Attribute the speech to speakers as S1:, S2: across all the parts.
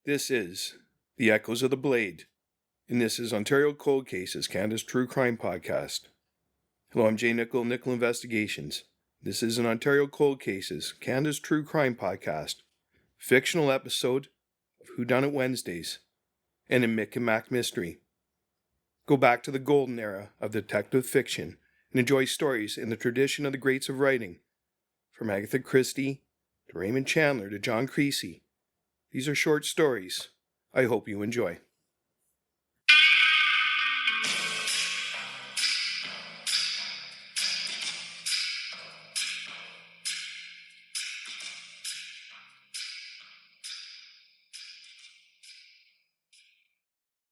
S1: This is The Echoes of the Blade, and this is Ontario Cold Cases, Canada's true crime podcast. Hello, I'm Jay Nickel, Nickel Investigations. This is an Ontario Cold Cases, Canada's true crime podcast, fictional episode of Whodunit Wednesdays, and a Mick and Mack mystery. Go back to the golden era of detective fiction and enjoy stories in the tradition of the greats of writing, from Agatha Christie to Raymond Chandler to John Creasy. These are short stories. I hope you enjoy.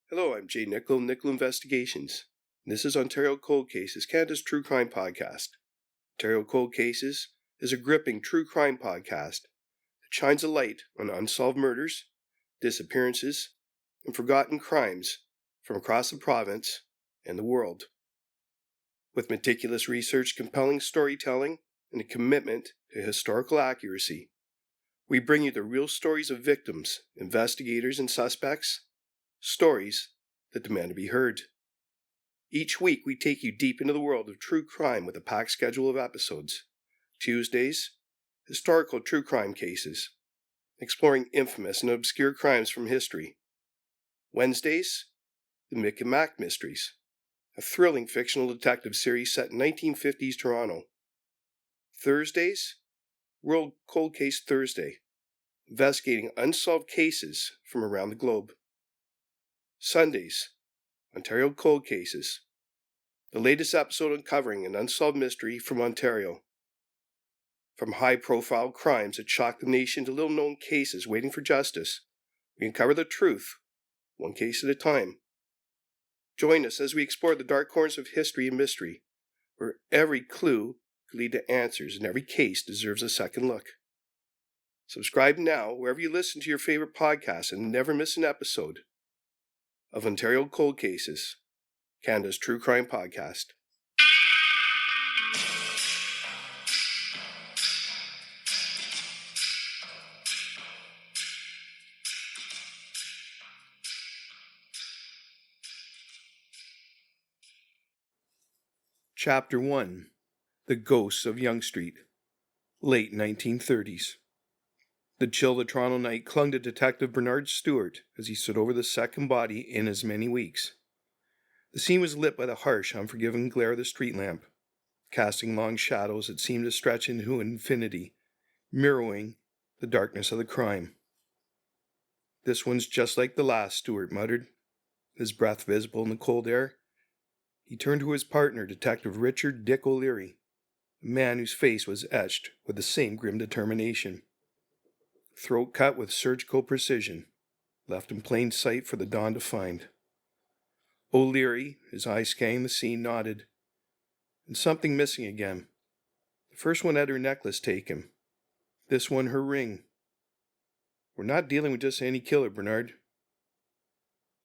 S1: Hello, I'm Jay Nickel, Nickel Investigations. And this is Ontario Cold Cases, Canada's true crime podcast. Ontario Cold Cases is a gripping true crime podcast that shines a light on unsolved murders, disappearances, and forgotten crimes from across the province and the world. With meticulous research, compelling storytelling, and a commitment to historical accuracy, we bring you the real stories of victims, investigators, and suspects, stories that demand to be heard. Each week, we take you deep into the world of true crime with a packed schedule of episodes. Tuesdays, historical true crime cases, exploring infamous and obscure crimes from history. Wednesdays, the Mick and Mack mysteries, a thrilling fictional detective series set in 1950s Toronto. Thursdays, World Cold Case Thursday, investigating unsolved cases from around the globe. Sundays, Ontario Cold Cases, the latest episode uncovering an unsolved mystery from Ontario. From high-profile crimes that shock the nation to little-known cases waiting for justice, we uncover the truth, one case at a time. Join us as we explore the dark corners of history and mystery, where every clue could lead to answers and every case deserves a second look. Subscribe now wherever you listen to your favorite podcasts and never miss an episode of Ontario Cold Cases, Canada's true crime podcast. Chapter 1. The Ghosts of Yonge Street. Late 1930s. The chill of the Toronto night clung to Detective Bernard Stuart as he stood over the second body in as many weeks. The scene was lit by the harsh, unforgiving glare of the street lamp, casting long shadows that seemed to stretch into infinity, mirroring the darkness of the crime. "This one's just like the last," Stuart muttered, his breath visible in the cold air. He turned to his partner, Detective Richard Dick O'Leary, a man whose face was etched with the same grim determination. Throat cut with surgical precision, left in plain sight for the dawn to find. O'Leary, his eyes scanning the scene, nodded. And something missing again. The first one had her necklace taken. This one her ring. "We're not dealing with just any killer, Bernard."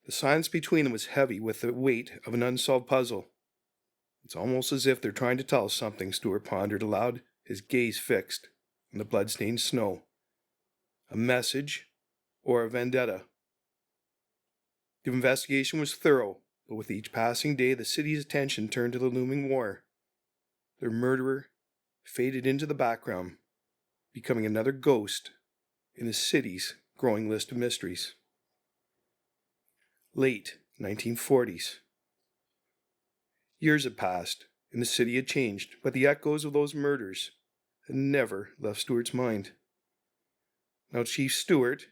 S1: The silence between them was heavy with the weight of an unsolved puzzle. "It's almost as if they're trying to tell us something," Stuart pondered aloud, his gaze fixed on the blood-stained snow. A message or a vendetta? The investigation was thorough, but with each passing day the city's attention turned to the looming war. Their murderer faded into the background, becoming another ghost in the city's growing list of mysteries. Late 1940s. Years had passed, and the city had changed, but the echoes of those murders had never left Stuart's mind. Now Chief Stuart,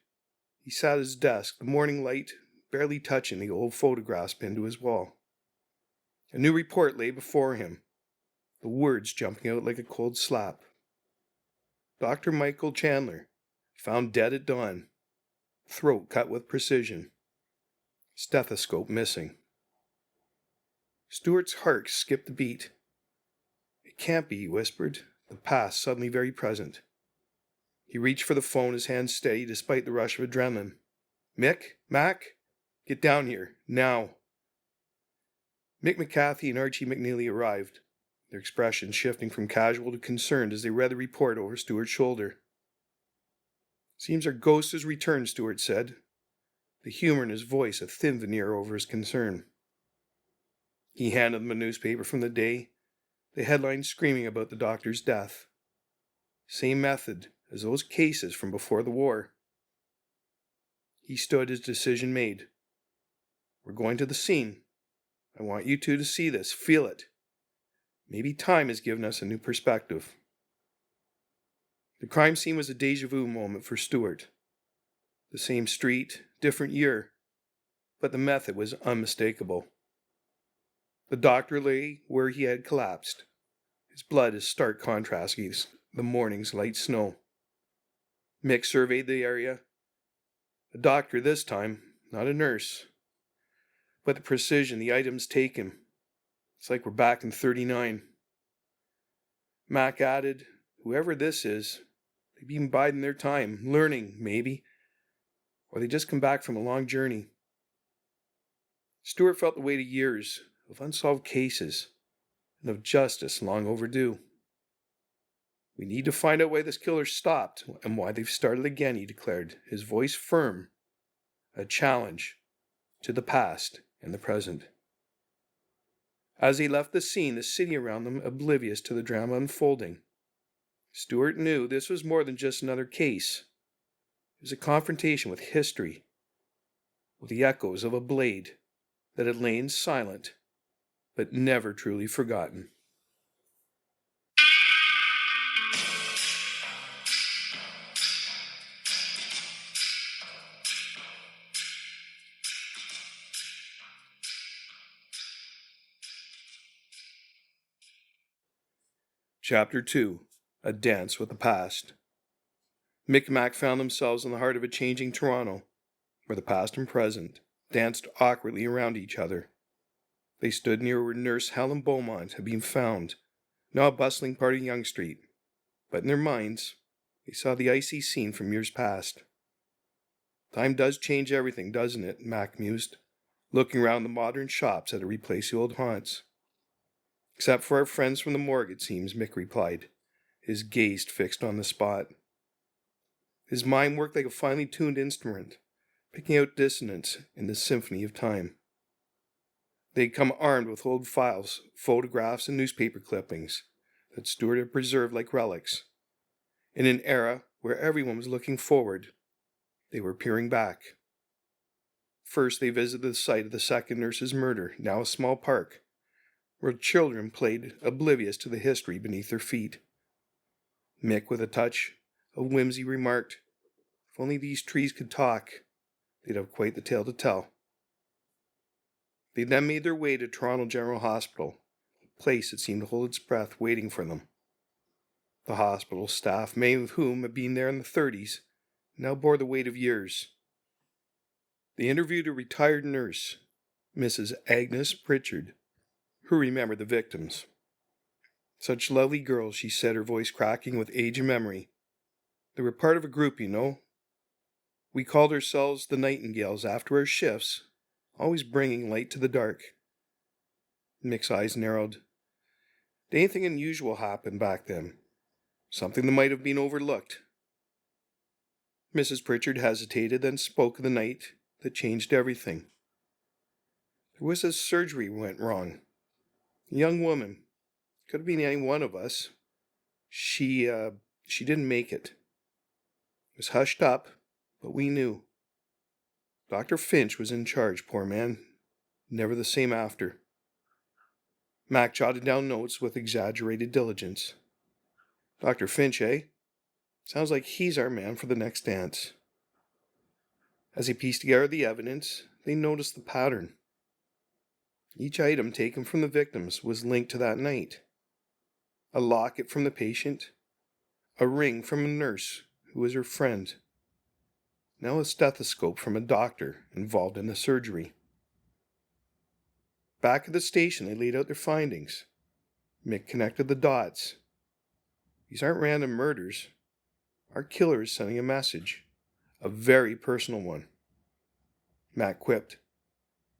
S1: he sat at his desk, the morning light barely touching the old photographs pinned to his wall. A new report lay before him, the words jumping out like a cold slap. Dr. Michael Chandler, found dead at dawn, throat cut with precision, stethoscope missing. Stuart's heart skipped a beat. "It can't be," he whispered, the past suddenly very present. He reached for the phone, his hands steady despite the rush of adrenaline. "Mick? Mack? Get down here, now." Mick McCathie and Archie MacNeely arrived, their expressions shifting from casual to concerned as they read the report over Stuart's shoulder. "Seems our ghost has returned," Stuart said. the humor in his voice a thin veneer over his concern. He handed them a newspaper from the day, the headline screaming about the doctor's death. Same method as those cases from before the war. He stood, his decision made. We're going to the scene. I want you two to see this, feel it. Maybe time has given us a new perspective. The crime scene was a déjà vu moment for Stuart. The same street, different year, but the method was unmistakable. The doctor lay where he had collapsed, his blood a stark contrast against the morning's light snow. Mick surveyed the area. A doctor this time, not a nurse. But the precision, the items taken, it's like we're back in 39. Mack added, whoever this is, they've been biding their time, learning, maybe, or they just come back from a long journey. Stuart felt the weight of years, of unsolved cases, and of justice long overdue. We need to find out why this killer stopped and why they've started again, he declared, his voice firm, a challenge to the past and the present. As he left the scene, the city around them oblivious to the drama unfolding, Stuart knew this was more than just another case. It was a confrontation with history, with the echoes of a blade that had lain silent, but never truly forgotten. Chapter 2. A Dance with the Past. Mick and Mack found themselves in the heart of a changing Toronto, where the past and present danced awkwardly around each other. They stood near where nurse Helen Beaumont had been found, now a bustling part of Yonge Street, but in their minds, they saw the icy scene from years past. Time does change everything, doesn't it? Mack mused, looking around the modern shops that had replaced the old haunts. Except for our friends from the morgue, it seems, Mick replied, his gaze fixed on the spot. His mind worked like a finely tuned instrument, picking out dissonance in the symphony of time. They had come armed with old files, photographs, and newspaper clippings that Stuart had preserved like relics. In an era where everyone was looking forward, they were peering back. First, they visited the site of the second nurse's murder, now a small park, where children played oblivious to the history beneath their feet. Mick, with a touch of whimsy, remarked, if only these trees could talk, they'd have quite the tale to tell. They then made their way to Toronto General Hospital, a place that seemed to hold its breath waiting for them. The hospital staff, many of whom had been there in the 30s, now bore the weight of years. They interviewed a retired nurse, Mrs. Agnes Pritchard, who remembered the victims. Such lovely girls, she said, her voice cracking with age and memory. They were part of a group, you know. We called ourselves the Nightingales after our shifts, always bringing light to the dark. Mick's eyes narrowed. Did anything unusual happen back then? Something that might have been overlooked? Mrs. Pritchard hesitated, then spoke of the night that changed everything. There was a surgery went wrong. A young woman. Could have been any one of us. She didn't make it. It was hushed up, but we knew. Dr. Finch was in charge, poor man. Never the same after. Mack jotted down notes with exaggerated diligence. Dr. Finch, eh? Sounds like he's our man for the next dance. As he pieced together the evidence, they noticed the pattern. Each item taken from the victims was linked to that night. A locket from the patient, a ring from a nurse who was her friend, now a stethoscope from a doctor involved in the surgery. Back at the station, they laid out their findings. Mick connected the dots. These aren't random murders. Our killer is sending a message, a very personal one. Matt quipped.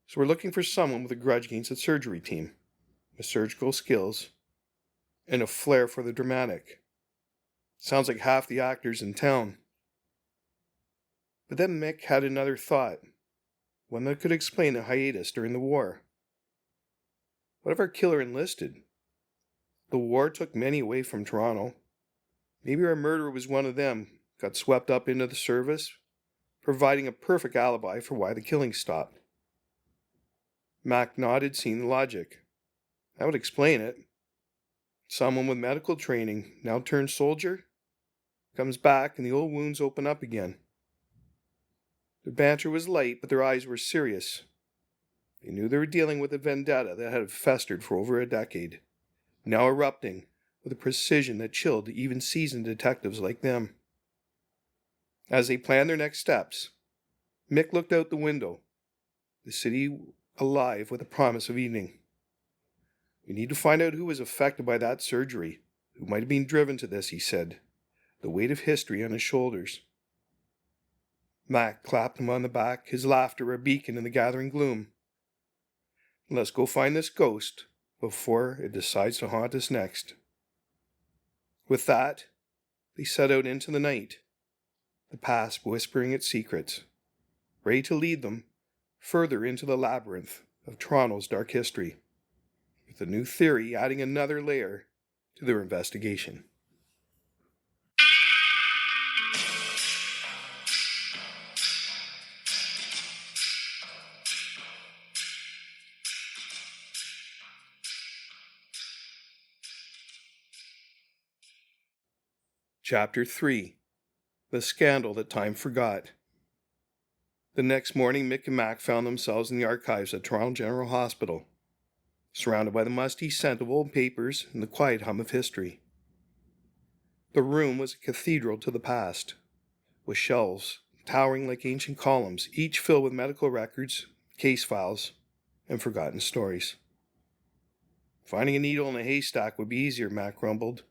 S1: So we're looking for someone with a grudge against the surgery team, with surgical skills, and a flair for the dramatic. Sounds like half the actors in town. But then Mick had another thought. one that could explain the hiatus during the war. What if our killer enlisted? The war took many away from Toronto. Maybe our murderer was one of them, got swept up into the service, providing a perfect alibi for why the killing stopped. Mack nodded, seeing the logic. That would explain it. Someone with medical training, now turned soldier, comes back and the old wounds open up again. Their banter was light, but their eyes were serious. They knew they were dealing with a vendetta that had festered for over a decade, now erupting with a precision that chilled even seasoned detectives like them. As they planned their next steps, Mick looked out the window, the city alive with the promise of evening. We need to find out who was affected by that surgery, who might have been driven to this, he said, the weight of history on his shoulders. Mack clapped him on the back, his laughter a beacon in the gathering gloom. Let's go find this ghost before it decides to haunt us next. With that, they set out into the night, the past whispering its secrets, ready to lead them further into the labyrinth of Toronto's dark history, with a new theory adding another layer to their investigation. Chapter 3. The Scandal That Time Forgot. The next morning, Mick and Mack found themselves in the archives at Toronto General Hospital, surrounded by the musty scent of old papers and the quiet hum of history. The room was a cathedral to the past, with shelves towering like ancient columns, each filled with medical records, case files, and forgotten stories. Finding a needle in a haystack would be easier, Mack grumbled,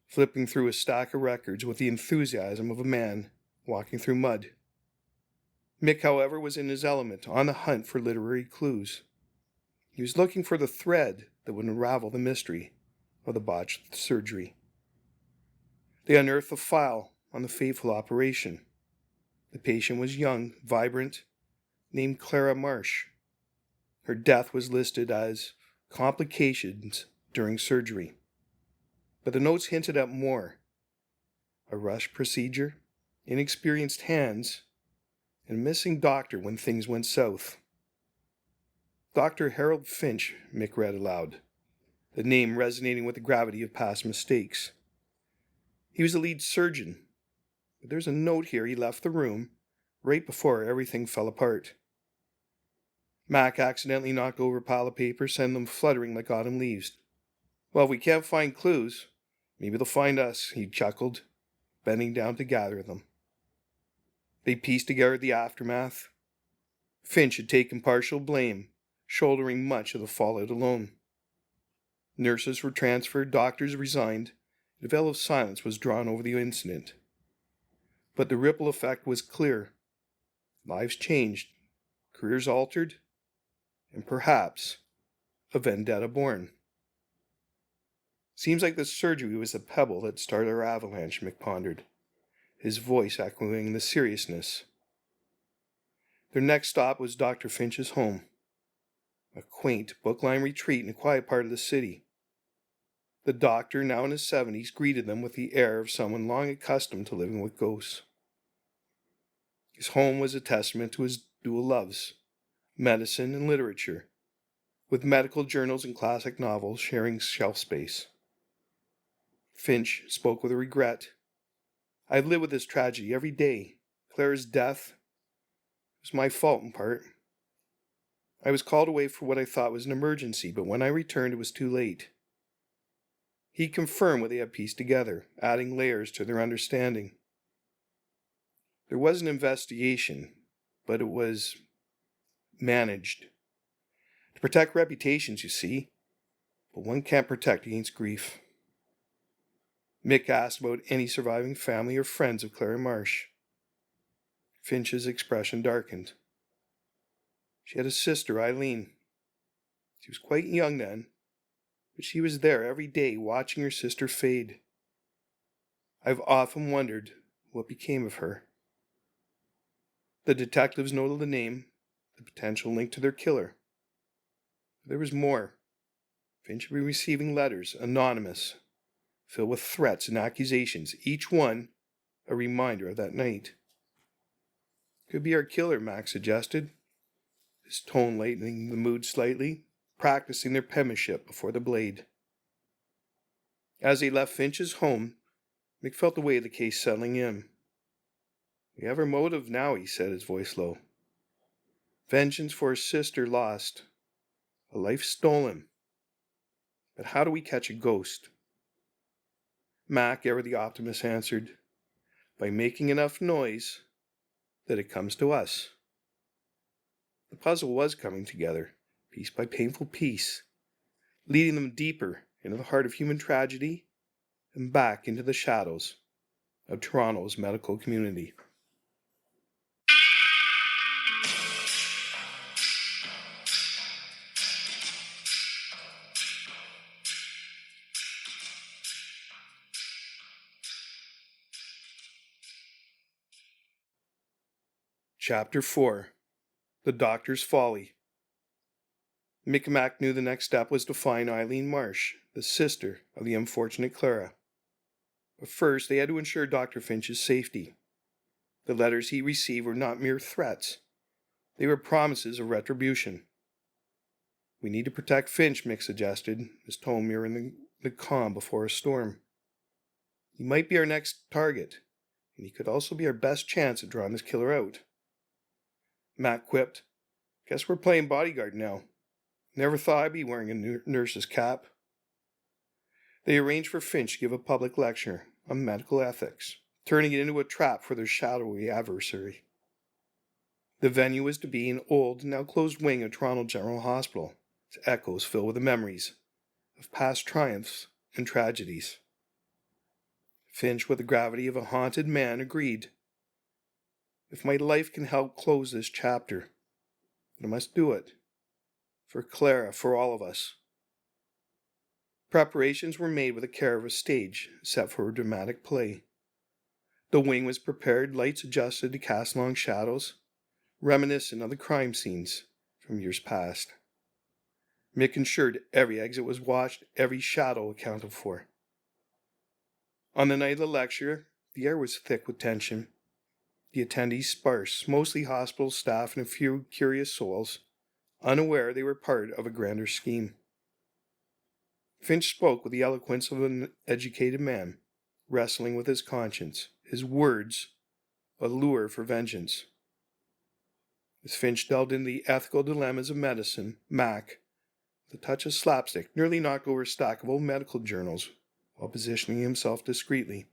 S1: flipping through a stack of records with the enthusiasm of a man walking through mud. Mick, however, was in his element, on the hunt for literary clues. He was looking for the thread that would unravel the mystery of the botched surgery. They unearthed a file on the fateful operation. The patient was young, vibrant, named Clara Marsh. Her death was listed as complications during surgery. But the notes hinted at more. A rushed procedure, inexperienced hands, and a missing doctor when things went south. Dr. Harold Finch, Mick read aloud, the name resonating with the gravity of past mistakes. He was the lead surgeon, but there's a note here he left the room right before everything fell apart. Mack accidentally knocked over a pile of papers, sending them fluttering like autumn leaves. Well, if we can't find clues, maybe they'll find us, he chuckled, bending down to gather them. They pieced together the aftermath. Finch had taken partial blame, shouldering much of the fallout alone. Nurses were transferred, doctors resigned, and a veil of silence was drawn over the incident. But the ripple effect was clear. Lives changed, careers altered, and perhaps a vendetta born. Seems like the surgery was the pebble that started our avalanche, Mick pondered, his voice echoing the seriousness. Their next stop was Dr. Finch's home, a quaint, book-lined retreat in a quiet part of the city. The doctor, now in his 70s, greeted them with the air of someone long accustomed to living with ghosts. His home was a testament to his dual loves, medicine and literature, with medical journals and classic novels sharing shelf space. Finch spoke with regret. I've lived with this tragedy every day. Clara's death was my fault in part. I was called away for what I thought was an emergency, but when I returned it was too late. He confirmed what they had pieced together, adding layers to their understanding. There was an investigation, but it was managed. To protect reputations, you see, but one can't protect against grief. Mick asked about any surviving family or friends of Clara Marsh. Finch's expression darkened. She had a sister, Eileen. She was quite young then, but she was there every day watching her sister fade. I've often wondered what became of her. The detectives noted the name, the potential link to their killer. But there was more. Finch had been receiving letters, anonymous, filled with threats and accusations, each one a reminder of that night. Could be our killer, Mack suggested, his tone lightening the mood slightly, practicing their penmanship before the blade. As they left Finch's home, Mick felt the weight of the case settling in. "We have our motive now," he said, his voice low. "Vengeance for his sister lost. A life stolen. But how do we catch a ghost?" Mack, ever the optimist, answered, "By making enough noise that it comes to us." The puzzle was coming together, piece by painful piece, leading them deeper into the heart of human tragedy and back into the shadows of Toronto's medical community. Chapter 4. The Doctor's Folly. Mick Mack knew the next step was to find Eileen Marsh, the sister of the unfortunate Clara. But first, they had to ensure Dr. Finch's safety. The letters he received were not mere threats. They were promises of retribution. "We need to protect Finch," Mick suggested, his tone mirroring the calm before a storm. "He might be our next target, and he could also be our best chance at drawing this killer out." Matt quipped, "Guess we're playing bodyguard now. Never thought I'd be wearing a nurse's cap." They arranged for Finch to give a public lecture on medical ethics, turning it into a trap for their shadowy adversary. The venue was to be an old, now closed wing of Toronto General Hospital, its echoes filled with the memories of past triumphs and tragedies. Finch, with the gravity of a haunted man, agreed. "If my life can help close this chapter, then I must do it. For Clara, for all of us." Preparations were made with the care of a stage set for a dramatic play. The wing was prepared, lights adjusted to cast long shadows, reminiscent of the crime scenes from years past. Mick ensured every exit was watched, every shadow accounted for. On the night of the lecture, the air was thick with tension. The attendees sparse, mostly hospital staff and a few curious souls, unaware they were part of a grander scheme. Finch spoke with the eloquence of an educated man, wrestling with his conscience, his words a lure for vengeance. As Finch delved into the ethical dilemmas of medicine, Mack, with a touch of slapstick, nearly knocked over a stack of old medical journals while positioning himself discreetly.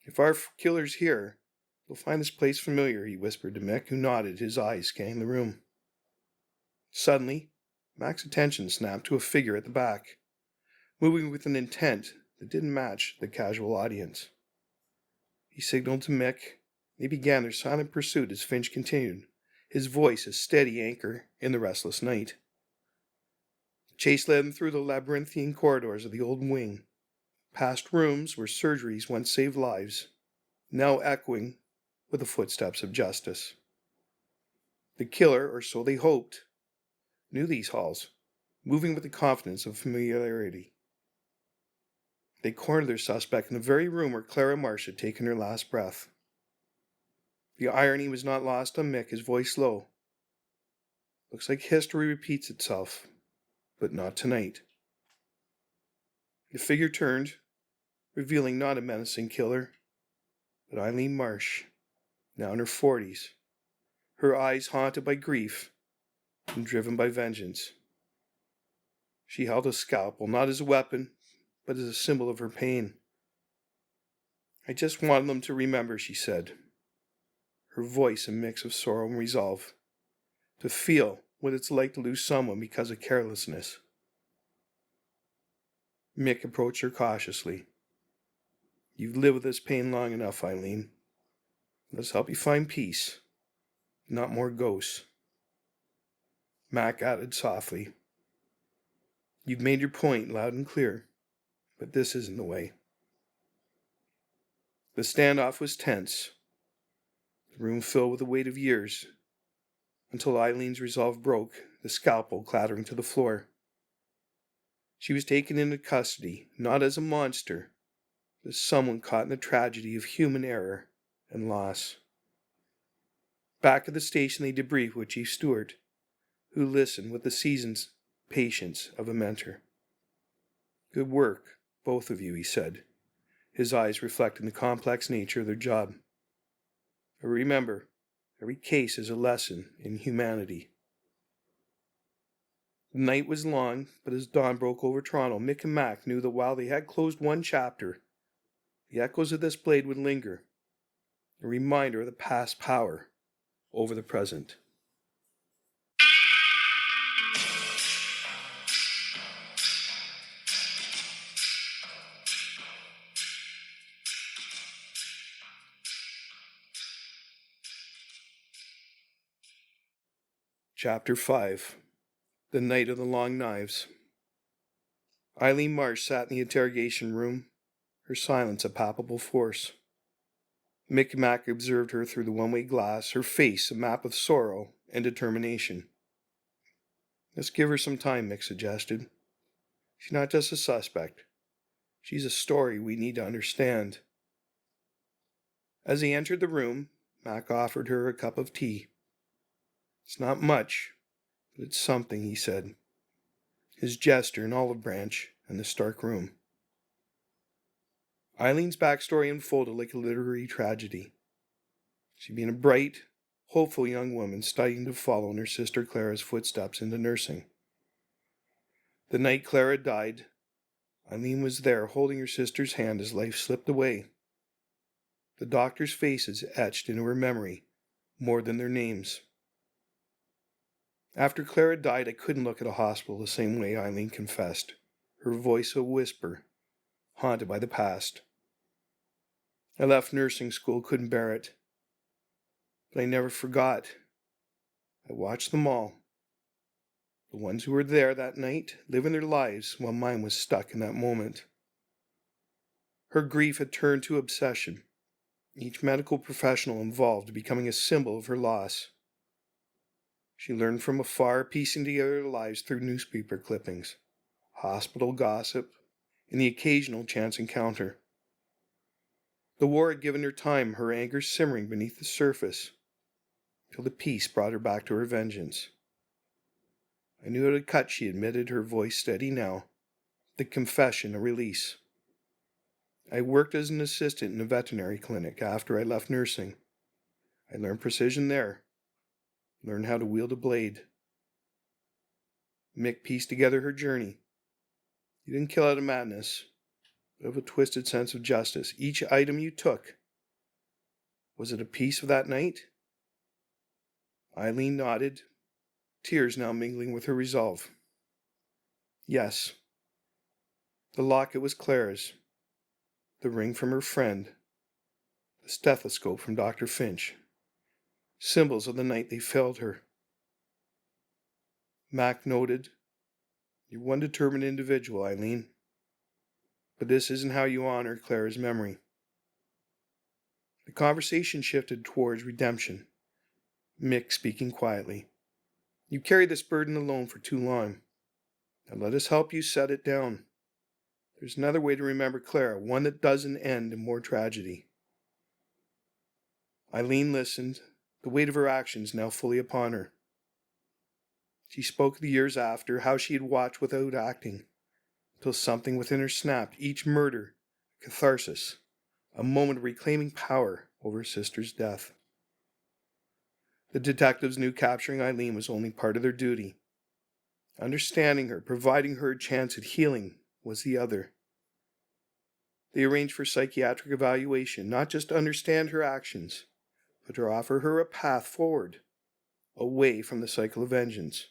S1: "If our killer's here, you'll find this place familiar," he whispered to Mick, who nodded, his eyes scanning the room. Suddenly, Mack's attention snapped to a figure at the back, moving with an intent that didn't match the casual audience. He signaled to Mick. They began their silent pursuit as Finch continued, his voice a steady anchor in the restless night. The chase led them through the labyrinthine corridors of the old wing, past rooms where surgeries once saved lives, now echoing with the footsteps of justice. The killer, or so they hoped, knew these halls, moving with the confidence of familiarity. They cornered their suspect in the very room where Clara Marsh had taken her last breath. The irony was not lost on Mick, his voice low. "Looks like history repeats itself, but not tonight." The figure turned, revealing not a menacing killer, but Eileen Marsh, now in her 40s, her eyes haunted by grief and driven by vengeance. She held a scalpel, not as a weapon, but as a symbol of her pain. "I just wanted them to remember," she said, her voice a mix of sorrow and resolve, "to feel what it's like to lose someone because of carelessness." Mick approached her cautiously. "You've lived with this pain long enough, Eileen. Let's help you find peace, not more ghosts." Mack added softly, "You've made your point loud and clear, but this isn't the way." The standoff was tense, the room filled with the weight of years, until Eileen's resolve broke, the scalpel clattering to the floor. She was taken into custody, not as a monster, but as someone caught in the tragedy of human error and loss. Back at the station, they debriefed with Chief Stuart, who listened with the seasoned patience of a mentor. "Good work, both of you," he said, his eyes reflecting the complex nature of their job. "But remember, every case is a lesson in humanity." The night was long, but as dawn broke over Toronto, Mick and Mack knew that while they had closed one chapter, the echoes of this blade would linger, a reminder of the past power over the present. Chapter 5. The Night of the Long Knives. Eileen Marsh sat in the interrogation room, her silence a palpable force. Mick Mack observed her through the one-way glass, her face a map of sorrow and determination. "Let's give her some time," Mick suggested. "She's not just a suspect. She's a story we need to understand." As he entered the room, Mack offered her a cup of tea. "It's not much, but it's something," he said, his gesture an olive branch and the stark room. Eileen's backstory unfolded like a literary tragedy. She'd been a bright, hopeful young woman studying to follow in her sister Clara's footsteps into nursing. The night Clara died, Eileen was there holding her sister's hand as life slipped away. The doctors' faces etched into her memory more than their names. "After Clara died, I couldn't look at a hospital the same way," Eileen confessed, her voice a whisper, haunted by the past. "I left nursing school, couldn't bear it. But I never forgot. I watched them all. The ones who were there that night, living their lives while mine was stuck in that moment." Her grief had turned to obsession, each medical professional involved becoming a symbol of her loss. She learned from afar, piecing together their lives through newspaper clippings, hospital gossip, and the occasional chance encounter. The war had given her time, her anger simmering beneath the surface, till the peace brought her back to her vengeance. "I knew it had cut," she admitted, her voice steady now, the confession a release. "I worked as an assistant in a veterinary clinic after I left nursing. I learned precision there, learned how to wield a blade." Mick pieced together her journey. "You didn't kill out of madness, but of a twisted sense of justice. Each item you took, was it a piece of that night?" Eileen nodded, tears now mingling with her resolve. "Yes. The locket was Clara's, the ring from her friend, the stethoscope from Dr. Finch, symbols of the night they failed her." Mack noted, "You're one determined individual, Eileen. But this isn't how you honor Clara's memory." The conversation shifted towards redemption, Mick speaking quietly. "You carried this burden alone for too long. Now let us help you set it down. There's another way to remember Clara, one that doesn't end in more tragedy." Eileen listened, the weight of her actions now fully upon her. She spoke of the years after, how she had watched without acting, until something within her snapped, each murder, catharsis, a moment of reclaiming power over her sister's death. The detectives knew capturing Eileen was only part of their duty. Understanding her, providing her a chance at healing, was the other. They arranged for psychiatric evaluation, not just to understand her actions, but to offer her a path forward, away from the cycle of vengeance.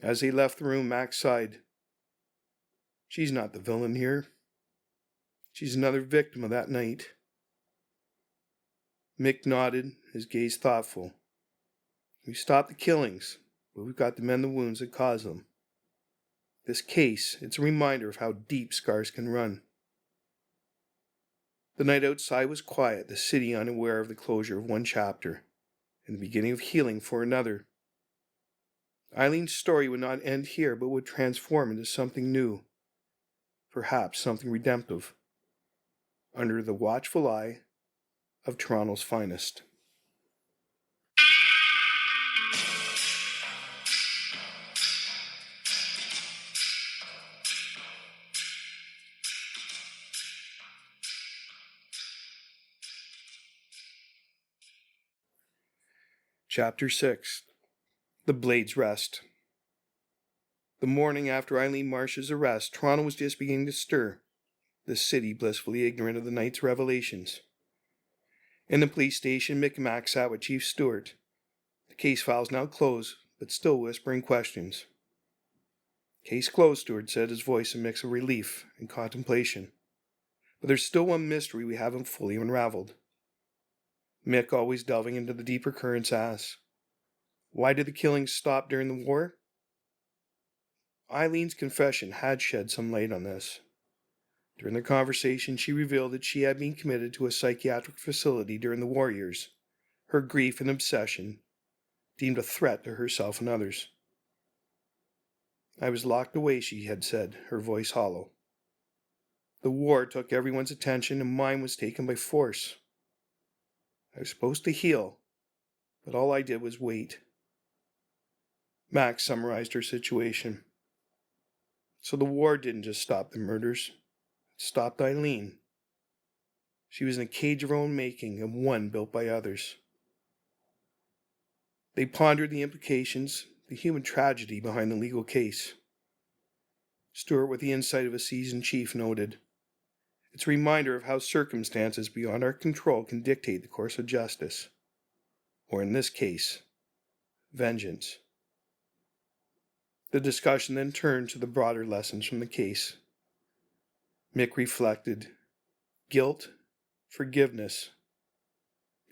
S1: As they left the room, Max sighed. "She's not the villain here. She's another victim of that night." Mick nodded, his gaze thoughtful. "We've stopped the killings, but we've got to mend the wounds that caused them. This case, it's a reminder of how deep scars can run." The night outside was quiet, the city unaware of the closure of one chapter, and the beginning of healing for another. Eileen's story would not end here, but would transform into something new, perhaps something redemptive, under the watchful eye of Toronto's finest. Chapter 6. The Blade's Rest. The morning after Eileen Marsh's arrest, Toronto was just beginning to stir, the city blissfully ignorant of the night's revelations. In the police station, Mick and Mack sat with Chief Stuart. The case files now closed, but still whispering questions. Case closed, Stuart said, his voice a mix of relief and contemplation. But there's still one mystery we haven't fully unraveled. Mick, always delving into the deeper currents, asked, why did the killings stop during the war? Eileen's confession had shed some light on this. During their conversation, she revealed that she had been committed to a psychiatric facility during the war years, her grief and obsession deemed a threat to herself and others. I was locked away, she had said, her voice hollow. The war took everyone's attention and mine was taken by force. I was supposed to heal, but all I did was wait. Max summarized her situation. So the war didn't just stop the murders, it stopped Eileen. She was in a cage of her own making and one built by others. They pondered the implications, the human tragedy behind the legal case. Stuart, with the insight of a seasoned chief, noted, it's a reminder of how circumstances beyond our control can dictate the course of justice. Or in this case, vengeance. The discussion then turned to the broader lessons from the case. Mick reflected, guilt, forgiveness,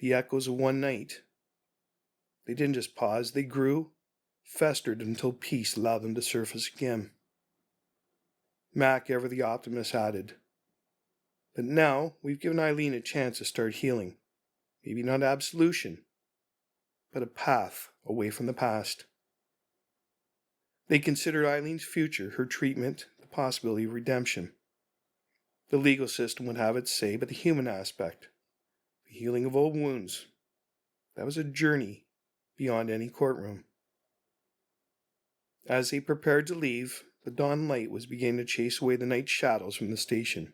S1: the echoes of one night. They didn't just pause, they grew, festered until peace allowed them to surface again. Mack, ever the optimist, added, but now we've given Eileen a chance to start healing. Maybe not absolution, but a path away from the past. They considered Eileen's future, her treatment, the possibility of redemption. The legal system would have its say, but the human aspect, the healing of old wounds, that was a journey beyond any courtroom. As they prepared to leave, the dawn light was beginning to chase away the night shadows from the station.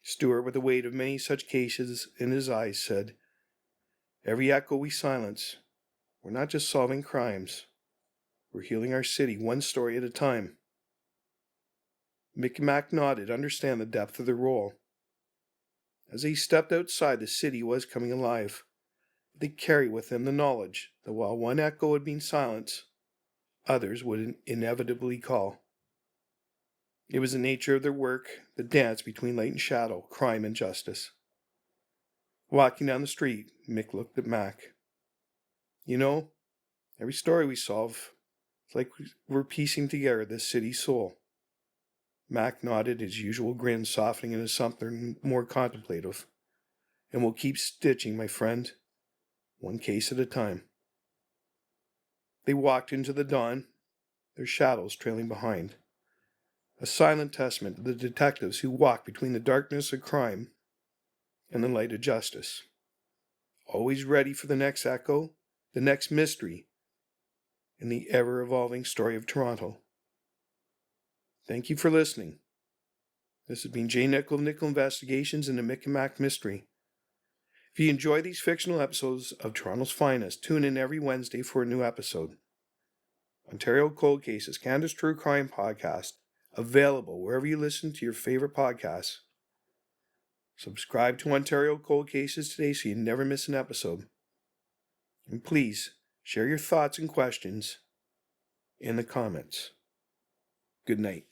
S1: Stuart, with the weight of many such cases in his eyes, said, every echo we silence, we're not just solving crimes, we're healing our city one story at a time. Mick and Mack nodded, understand the depth of their role. As they stepped outside, the city was coming alive. They carried with them the knowledge that while one echo had been silenced, others would inevitably call. It was the nature of their work, the dance between light and shadow, crime and justice. Walking down the street, Mick looked at Mack. You know, every story we solve, it's like we're piecing together this city's soul. Mack nodded, his usual grin softening into something more contemplative. And we'll keep stitching, my friend, one case at a time. They walked into the dawn, their shadows trailing behind. A silent testament to the detectives who walk between the darkness of crime and the light of justice. Always ready for the next echo, the next mystery, in the ever-evolving story of Toronto. Thank you for listening. This has been J. Nickel of Nickel Investigations and the Mick and Mack Mystery. If you enjoy these fictional episodes of Toronto's Finest, tune in every Wednesday for a new episode. Ontario Cold Cases, Canada's True Crime Podcast, available wherever you listen to your favorite podcasts. Subscribe to Ontario Cold Cases today so you never miss an episode. And please, share your thoughts and questions in the comments. Good night.